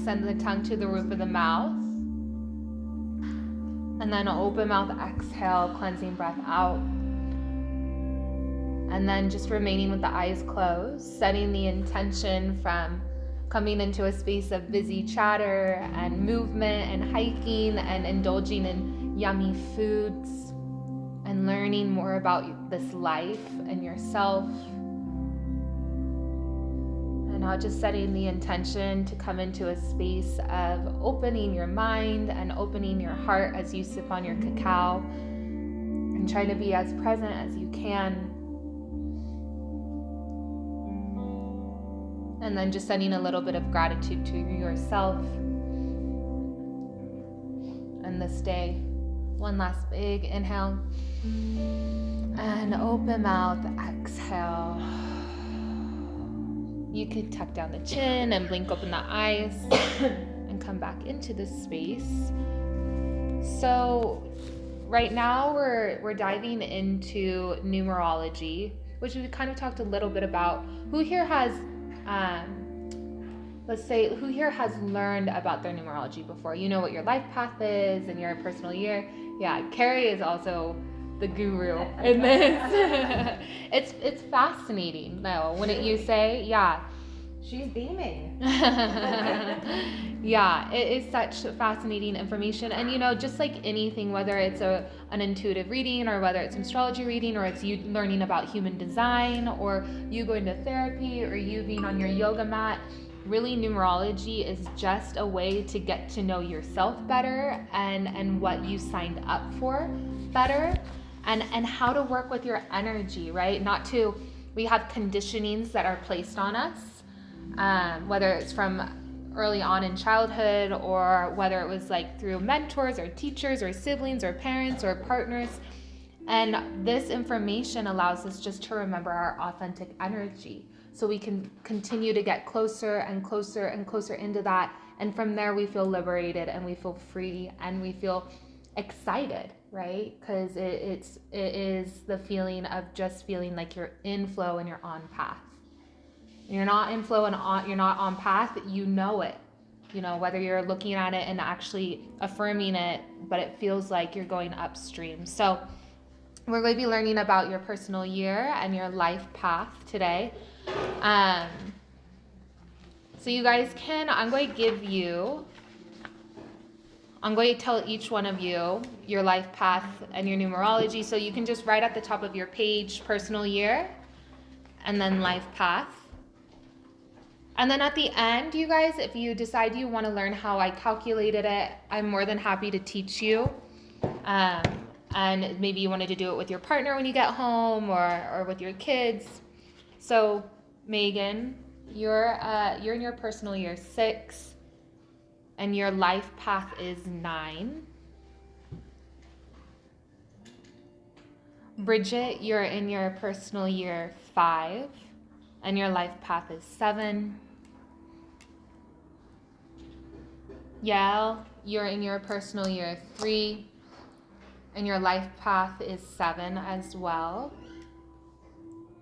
send the tongue to the roof of the mouth. And then open mouth, exhale, cleansing breath out. And then just remaining with the eyes closed, setting the intention from coming into a space of busy chatter and movement and hiking and indulging in yummy foods and learning more about this life and yourself. And now just setting the intention to come into a space of opening your mind and opening your heart as you sip on your cacao and trying to be as present as you can. And then just sending a little bit of gratitude to yourself and this day. One last big inhale. And open mouth, exhale. You can tuck down the chin and blink open the eyes and come back into this space. So right now we're diving into numerology, which we kind of talked a little bit about. Who here has who here has learned about their numerology before? You know what your life path is and your personal year. Yeah, Carrie is also the guru in this. It's fascinating though, wouldn't you say? Yeah. She's beaming. Yeah, it is such fascinating information. And you know, just like anything, whether it's an intuitive reading or whether it's an astrology reading or it's you learning about human design or you going to therapy or you being on your yoga mat, really numerology is just a way to get to know yourself better and what you signed up for better and how to work with your energy, right? We have conditionings that are placed on us. Whether it's from early on in childhood or whether it was like through mentors or teachers or siblings or parents or partners. And this information allows us just to remember our authentic energy so we can continue to get closer and closer and closer into that. And from there we feel liberated and we feel free and we feel excited, right? Because it is the feeling of just feeling like you're in flow and you're on path. You're not in flow and you're not on path, you know it. You know, whether you're looking at it and actually affirming it, but it feels like you're going upstream. So we're going to be learning about your personal year and your life path today. So you guys I'm going to tell each one of you your life path and your numerology. So you can just write at the top of your page, personal year, and then life path. And then at the end, you guys, if you decide you want to learn how I calculated it, I'm more than happy to teach you. And maybe you wanted to do it with your partner when you get home or with your kids. So Megan, you're in your personal year 6 and your life path is 9. Bridget, you're in your personal year 5 and your life path is 7. Yael, you're in your personal year 3 and your life path is 7 as well.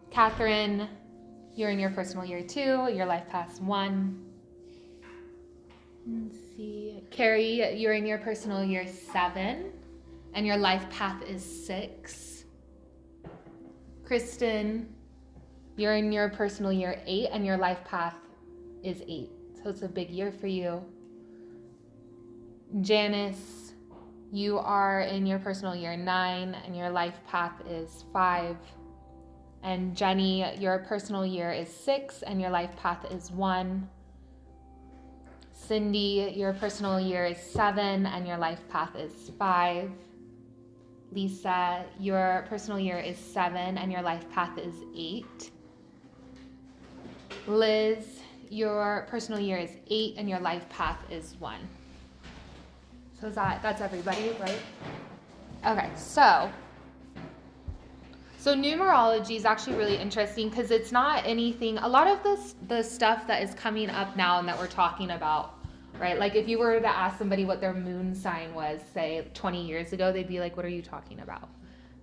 Catherine, you're in your personal year 2, your life path is 1. Let's see. Carrie, you're in your personal year 7 and your life path is 6. Kristen, you're in your personal year 8 and your life path is 8. So it's a big year for you. Janice, you are in your personal year 9 and your life path is 5. And Jenny, your personal year is 6 and your life path is 1. Cindy, your personal year is 7 and your life path is 5. Lisa, your personal year is 7 and your life path is 8. Liz, your personal year is 8 and your life path is 1. So that's everybody, right? Okay, so numerology is actually really interesting because it's not anything, a lot of the stuff that is coming up now and that we're talking about, right? Like if you were to ask somebody what their moon sign was, say 20 years ago, they'd be like, what are you talking about?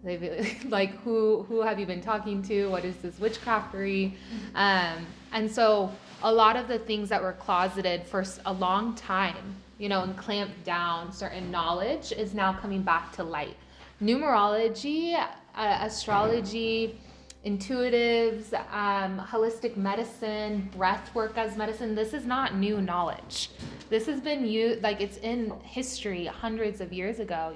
They'd be like, who have you been talking to? What is this witchcraftery? And so a lot of the things that were closeted for a long time, and clamped down, certain knowledge is now coming back to light. Numerology, astrology, intuitives, holistic medicine, breath work as medicine, this is not new knowledge. This has been used, like, it's in history hundreds of years ago.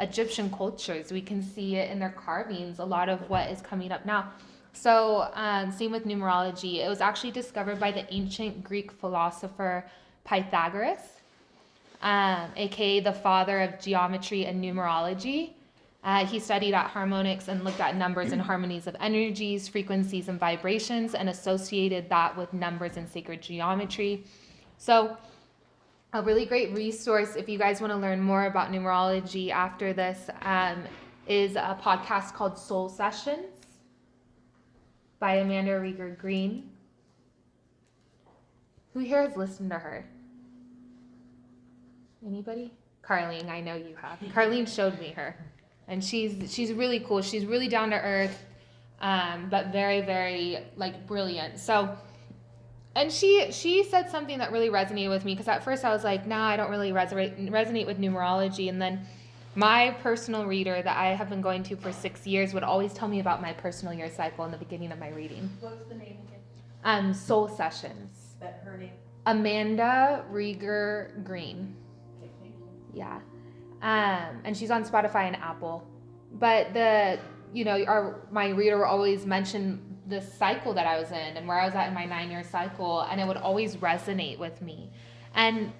Egyptian cultures, we can see it in their carvings, a lot of what is coming up now. So same with numerology. It was actually discovered by the ancient Greek philosopher Pythagoras, aka the father of geometry and numerology. He studied at harmonics and looked at numbers and harmonies of energies, frequencies, and vibrations, and associated that with numbers and sacred geometry. So a really great resource if you guys want to learn more about numerology after this is a podcast called Soul Sessions by Amanda Rieger Green. Who here has listened to her? Anybody? Carlene, I know you have. Carlene showed me her. And she's really cool. She's really down to earth, but very, very, like, brilliant. So, and she said something that really resonated with me, because at first I was like, nah, I don't really resonate with numerology. And then my personal reader that I have been going to for 6 years would always tell me about my personal year cycle in the beginning of my reading. What's the name again? Soul Sessions. That her name? Amanda Rieger Green. Okay, thank you. Yeah. And she's on Spotify and Apple. But my reader will always mention the cycle that I was in and where I was at in my 9-year cycle, and it would always resonate with me. And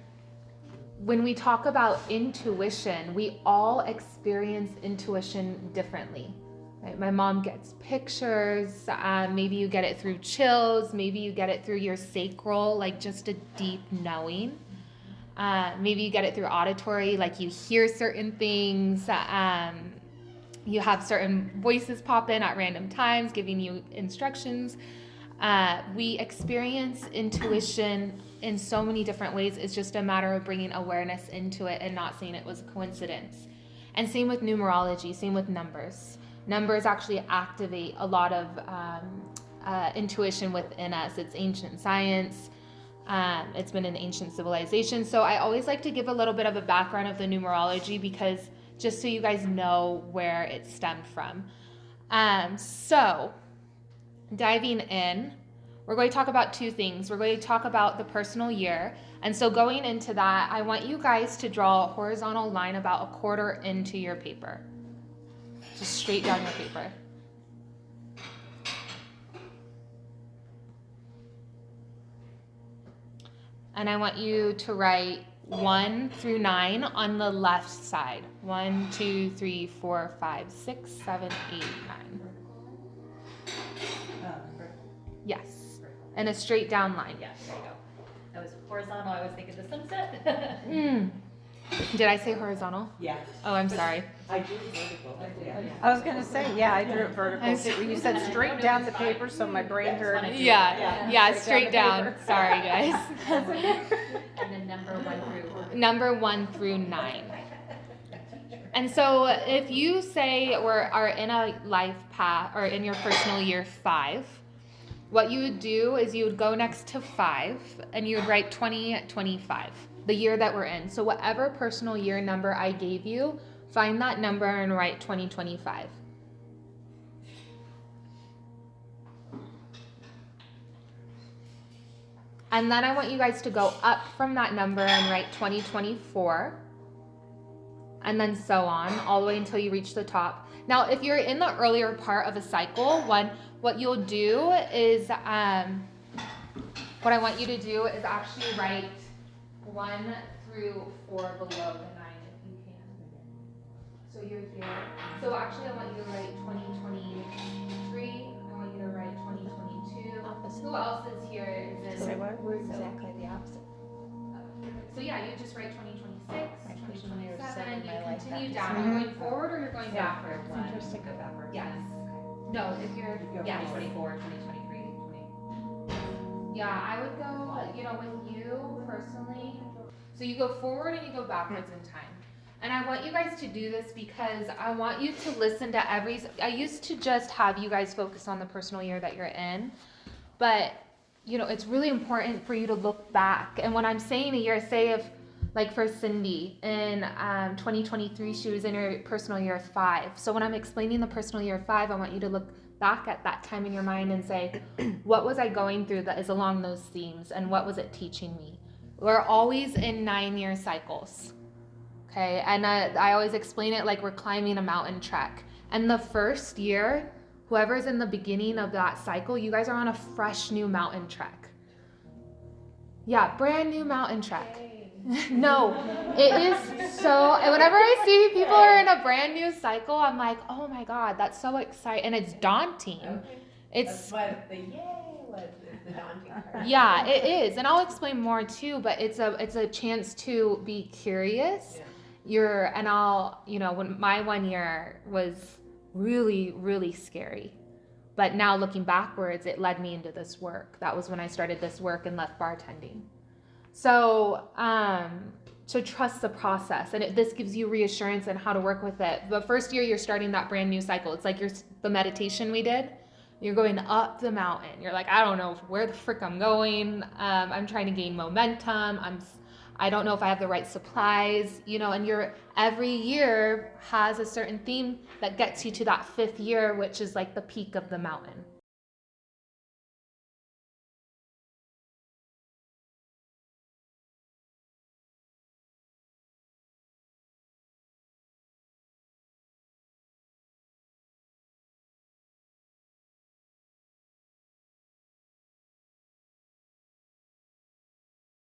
when we talk about intuition, we all experience intuition differently. Right? My mom gets pictures. Maybe you get it through chills. Maybe you get it through your sacral, like just a deep knowing. Maybe you get it through auditory, like you hear certain things. You have certain voices pop in at random times giving you instructions. We experience intuition in so many different ways. It's just a matter of bringing awareness into it and not saying it was a coincidence. And same with numerology, same with numbers. Numbers actually activate a lot of intuition within us. It's ancient science. It's been an ancient civilization. So I always like to give a little bit of a background of the numerology, because just so you guys know where it stemmed from. So diving in, we're going to talk about 2 things. We're going to talk about the personal year. And so going into that, I want you guys to draw a horizontal line about 1/4 into your paper. Just straight down your paper. And I want you to write 1 through 9 on the left side. 1, 2, 3, 4, 5, 6, 7, 8, 9. Yes. And a straight down line. Yeah, there you go. That was horizontal. I was thinking the sunset. Did I say horizontal? Yeah. Oh, I'm sorry. I drew vertical. Yeah. I was gonna say, yeah, I drew it vertical too. You said straight down the paper, so my brain turned. Yeah, straight down. Sorry, guys. And then number 1 through 9. And so if you say are in a life path or in your personal year 5, what you would do is you would go next to 5 and you would write 2025, the year that we're in. So whatever personal year number I gave you, find that number and write 2025. And then I want you guys to go up from that number and write 2024. And then so on, all the way until you reach the top. Now, if you're in the earlier part of a cycle, what you'll do is, what I want you to do is actually write 1 through 4 below the 9 if you can. So you're here. So actually, I want you to write 2023. I want you to write 2022. Opposite. Who else is here? Is Say what? We're exactly the opposite. So yeah, you just write 2026, My personal year is 2027, seven, my you life continue path down. is Are you going forward or you're going Yeah. backwards? Interesting. Go backwards. Yes. No, if you're, Yeah, yes. 2024, 2023, 20. Yeah, I would go, with you personally. So you go forward and you go backwards in time. And I want you guys to do this because I want you to listen to I used to just have you guys focus on the personal year that you're in, but it's really important for you to look back. And when I'm saying a year, say if, like for Cindy in 2023, she was in her personal year 5. So when I'm explaining the personal year 5, I want you to look back at that time in your mind and say, what was I going through that is along those themes, and what was it teaching me? We're always in 9-year cycles, okay? And I always explain it like we're climbing a mountain trek. And the first year, whoever's in the beginning of that cycle, you guys are on a fresh new mountain trek. Yeah, brand new mountain trek. No, it is so, and whenever I see people are in a brand new cycle, I'm like, oh my God, that's so exciting. And it's daunting. Okay. It's, That's what the daunting part. yeah, it is. And I'll explain more too, but it's a chance to be curious. Yeah. When my 1 year was really, really scary. But now looking backwards, it led me into this work. That was when I started this work and left bartending. So trust the process, and this gives you reassurance and how to work with it. The first year you're starting that brand new cycle. It's like the meditation we did. You're going up the mountain. You're like, I don't know where the frick I'm going. I'm trying to gain momentum. I don't know if I have the right supplies, and every year has a certain theme that gets you to that 5th year, which is like the peak of the mountain.